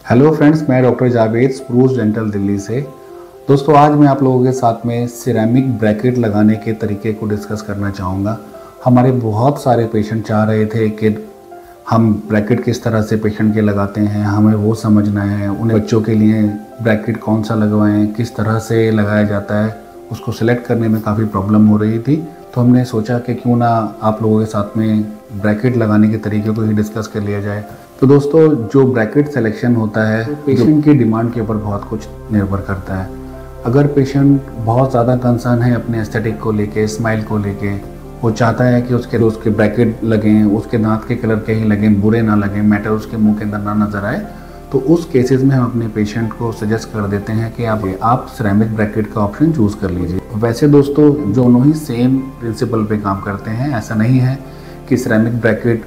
Hello friends, मैं doctor Javed spruce dental Delhi से। दोस्तों, आज मैं आप लोगों के साथ में सिरेमिक ब्रैकेट लगाने के तरीके को डिस्कस करना चाहूँगा। हमारे बहुत सारे पेशेंट चाह रहे थे कि हम ब्रैकेट किस तरह से पेशेंट के लगाते हैं, हमें वो समझना है। उन्हें बच्चों के लिए ब्रैकेट कौन सा लगवाएं, किस तरह से लगाया जाता है, उसको सिलेक्ट करने में काफ़ी प्रॉब्लम हो रही थी। तो हमने सोचा कि क्यों ना आप लोगों के साथ में ब्रैकेट लगाने के तरीके को ही डिस्कस कर लिया जाए। तो दोस्तों, जो ब्रैकेट सिलेक्शन होता है पेशेंट की डिमांड के ऊपर बहुत कुछ निर्भर करता है। अगर पेशेंट बहुत ज़्यादा कंसर्न है अपने एस्थेटिक को लेके, स्माइल को लेके, वो चाहता है कि उसके ब्रैकेट लगें, उसके दांत के कलर के ही लगें, बुरे ना लगें, मेटल उसके मुंह के अंदर ना नज़र आए, तो उस केसेस में हम अपने पेशेंट को सजेस्ट कर देते हैं कि आप सिरेमिक ब्रैकेट का ऑप्शन चूज़ कर लीजिए। वैसे दोस्तों, दोनों ही सेम प्रिंसिपल पे काम करते हैं। ऐसा नहीं है कि सिरेमिक ब्रैकेट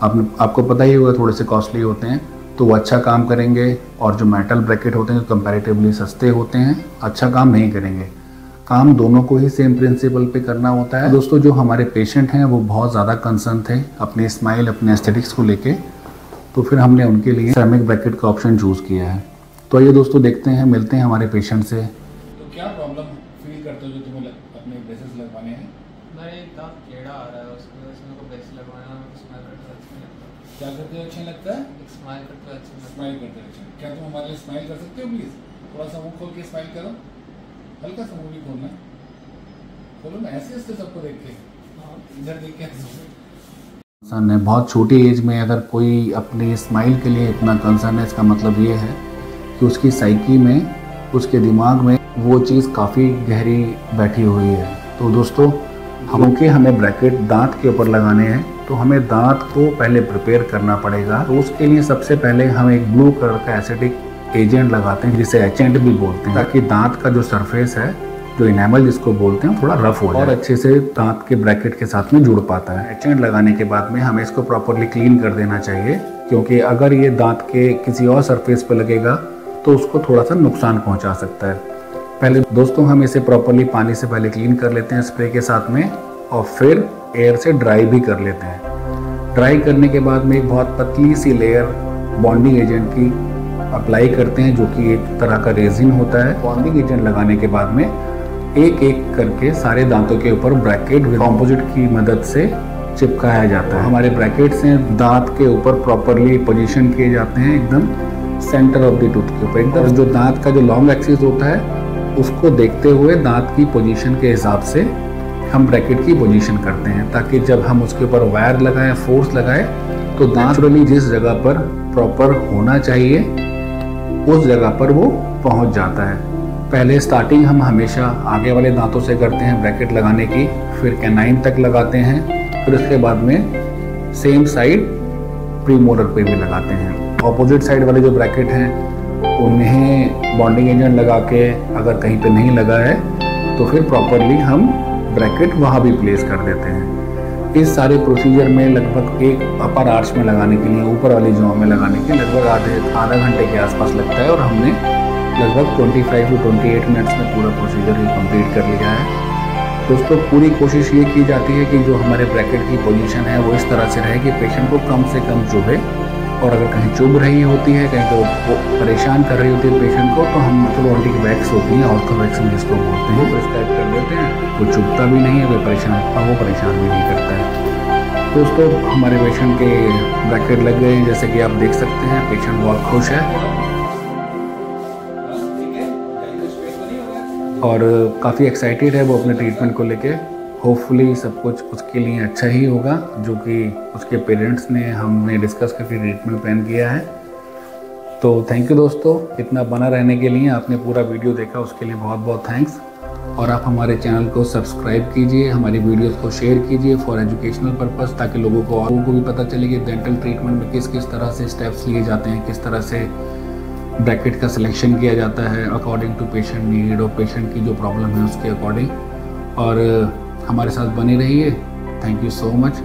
आपको पता ही होगा थोड़े से कॉस्टली होते हैं, तो वो अच्छा काम करेंगे, और जो मेटल ब्रैकेट होते हैं जो कंपैरेटिवली सस्ते होते हैं अच्छा काम नहीं करेंगे। काम दोनों को ही सेम प्रिंसिपल पे करना होता है। दोस्तों, जो हमारे पेशेंट हैं वो बहुत ज़्यादा कंसर्न थे अपने स्माइल, अपने एस्थेटिक्स को लेके, तो फिर हमने उनके लिए सिरेमिक ब्रैकेट का ऑप्शन चूज़ किया है। तो ये दोस्तों देखते हैं, मिलते हैं हमारे पेशेंट से। तो क्या प्रॉब्लम फील करते हो जो तुम्हें अपने ब्रेसेस लगवाने हैं? मेरे एक दांत टेढ़ा आ रहा है, उसकी वजह से मेरे को ब्रेस लगवाना, स्माइल करते हुए अच्छा नहीं लगता। क्या करते हो अच्छा लगता है? स्माइल करते हुए अच्छा लगता है। स्माइल करते हो अच्छा। क्या तुम हमारे लिए स्माइल कर सकते हो? प्लीज़ थोड़ा सा मुंह खोल के स्माइल करो, हल्का सा मुंह भी खोलना, खोलो ना, ऐसे ऐसे सबको देख के, इधर देख के कंसर्न है। बहुत छोटी एज में अगर कोई अपने स्माइल के लिए इतना कंसर्न है, इसका मतलब ये है कि उसकी साइकी में, उसके दिमाग में वो चीज़ काफ़ी गहरी बैठी हुई है। तो दोस्तों, हमें ब्रैकेट दांत के ऊपर लगाने हैं, तो हमें दांत को पहले प्रिपेयर करना पड़ेगा। तो उसके लिए सबसे पहले हम एक ब्लू कलर का एसिडिक एजेंट लगाते हैं, जिसे एचेंट भी बोलते हैं, ताकि दांत का जो सरफेस है, जो इनेमल जिसको बोलते हैं, थोड़ा रफ हो जाए और अच्छे से दांत के ब्रैकेट के साथ में जुड़ पाता है। एचेंट लगाने के बाद में हमें इसको प्रॉपरली क्लीन कर देना चाहिए, क्योंकि अगर ये दांत के किसी और सरफेस पर लगेगा तो उसको थोड़ा सा नुकसान पहुंचा सकता है। पहले दोस्तों हम इसे प्रॉपरली पानी से पहले क्लीन कर लेते हैं स्प्रे के साथ में, और फिर एयर से ड्राई भी कर लेते हैं। ड्राई करने के बाद में एक बहुत पतली सी लेयर बॉन्डिंग एजेंट की अप्लाई करते हैं, जो कि एक तरह का रेजिन होता है। बॉन्डिंग एजेंट लगाने के बाद में एक एक करके सारे दांतों के ऊपर ब्रैकेट कंपोजिट की मदद से चिपकाया जाता है। हमारे ब्रैकेट्स हैं दांत के ऊपर प्रॉपरली पोजीशन किए जाते हैं, एकदम सेंटर ऑफ द टूथ के ऊपर एकदम। जो दांत का जो लॉन्ग एक्सिस होता है उसको देखते हुए दांत की पोजीशन के हिसाब से हम ब्रैकेट की पोजीशन करते हैं, ताकि जब हम उसके ऊपर वायर लगाएं, फोर्स लगाएं, तो नेचुरली जिस जगह पर प्रॉपर होना चाहिए उस जगह पर वो पहुंच जाता है। पहले स्टार्टिंग हम हमेशा आगे वाले दांतों से करते हैं ब्रैकेट लगाने की, फिर कैनाइन तक लगाते हैं, फिर उसके बाद में सेम साइड प्रीमोलर पे भी लगाते हैं। ऑपोजिट साइड वाले जो ब्रैकेट हैं उन्हें बॉन्डिंग एजेंट लगा के अगर कहीं पे नहीं लगा है तो फिर प्रॉपरली हम ब्रैकेट वहाँ भी प्लेस कर देते हैं। इस सारे प्रोसीजर में लगभग एक अपर आर्च में लगाने के लिए, ऊपर वाली जॉ में लगाने के लगभग आधा घंटे के आसपास लगता है, और हमने लगभग 25 से 28 मिनट्स में पूरा प्रोसीजर ही कंप्लीट कर लिया है। दोस्तों, पूरी कोशिश ये की जाती है कि जो हमारे ब्रैकेट की पोजीशन है वो इस तरह से रहे कि पेशेंट को कम से कम चुभे, और अगर कहीं चुभ रही होती है, कहीं तो वो परेशान कर रही होती है पेशेंट को, तो हम ऑर्थोडोंटिक वैक्स होती है, ऑर्थोवैक्सिंग जिसको बोलते हैं, वो प्रिस्क्राइब कर देते हैं। वो चुभता भी नहीं है, कोई परेशान भी नहीं करता है। दोस्तों, हमारे पेशेंट के ब्रैकेट लग गए हैं, जैसे कि आप देख सकते हैं। पेशेंट बहुत खुश है और काफ़ी एक्साइटेड है वो अपने ट्रीटमेंट को लेके। होपफुली सब कुछ उसके लिए अच्छा ही होगा, जो कि उसके पेरेंट्स ने हमने डिस्कस करके ट्रीटमेंट प्लान किया है। तो थैंक यू दोस्तों, इतना बना रहने के लिए। आपने पूरा वीडियो देखा, उसके लिए बहुत बहुत थैंक्स। और आप हमारे चैनल को सब्सक्राइब कीजिए, हमारी वीडियोस को शेयर कीजिए फॉर एजुकेशनल पर्पस, ताकि लोगों को भी पता चले कि डेंटल ट्रीटमेंट में किस किस तरह से स्टेप्स लिए जाते हैं, किस तरह से ब्रैकेट का सिलेक्शन किया जाता है अकॉर्डिंग टू पेशेंट नीड और पेशेंट की जो प्रॉब्लम है उसके अकॉर्डिंग। और हमारे साथ बने रहिए। Thank you so much.